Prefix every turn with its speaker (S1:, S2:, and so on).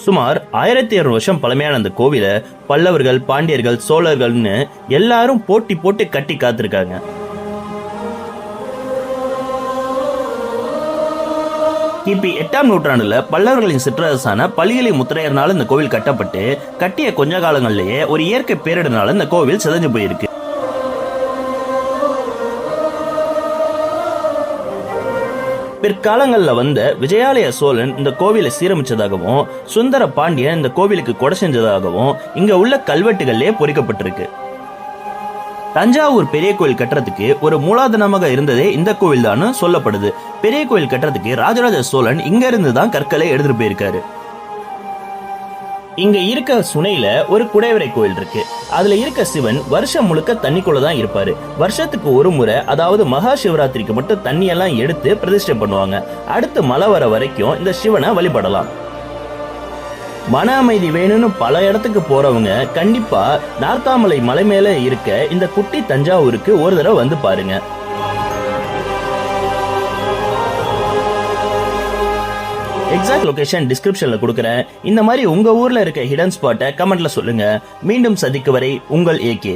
S1: சுமார் 1200 வருஷம் பழமையான அந்த கோவில பல்லவர்கள், பாண்டியர்கள், சோழர்கள்னு எல்லாரும் போட்டி போட்டு கட்டி காத்திருக்காங்க. கிபி 8ஆம் நூற்றாண்டுல பல்லவர்களின் சிற்றரசான பலிகலை முத்திரையர்னால இந்த கோவில் கட்டப்பட்டு கட்டிய கொஞ்ச காலங்கள்லயே ஒரு இயற்கை பேரிடனால இந்த கோவில் சிதைஞ்சு போயிருக்கு. பிற்காலங்கள்ல வந்த விஜயாலய சோழன் இந்த கோவிலை சீரமைச்சதாகவும் சுந்தர பாண்டியன் இந்த கோவிலுக்கு கொடை செஞ்சதாகவும் இங்க உள்ள கல்வெட்டுகள்லயே பொறிக்கப்பட்டிருக்கு. தஞ்சாவூர் பெரிய கோயில் கட்டுறதுக்கு ஒரு மூலாதாரமாக இருந்ததே இந்த கோவில் தான் சொல்லப்படுது. பெரிய கோயில் கட்டுறதுக்கு ராஜராஜ சோழன் இங்க இருந்து தான் கற்களை எடுத்துட்டு போயிருக்காரு. இங்க இருக்க சுனையில ஒரு குடைவரை கோயில் இருக்கு. அதுல இருக்க சிவன் வருஷம் முழுக்க தண்ணிக்குள்ள தான் இருப்பாரு. வருஷத்துக்கு ஒரு முறை, அதாவது மகா சிவராத்திரிக்கு மட்டும் தண்ணியெல்லாம் எடுத்து பிரதிஷ்டை பண்ணுவாங்க. அடுத்து மழை வர வரைக்கும் இந்த சிவனை வழிபடலாம். மன அமைதி வேணும்னு பல இடத்துக்கு போறவங்க கண்டிப்பா நார்த்தாமலை மலை மேல இருக்க இந்த குட்டி தஞ்சாவூருக்கு ஒரு தடவை வந்து பாருங்க. எக்ஸாக்ட் லொகேஷன் டிஸ்கிரிப்ஷன்ல கொடுக்கறேன். இந்த மாதிரி உங்க ஊர்ல இருக்க ஹிடன் ஸ்பாட்டை கமெண்ட்ல சொல்லுங்க. மீண்டும் சந்திக்கும் வரை உங்கள் AK.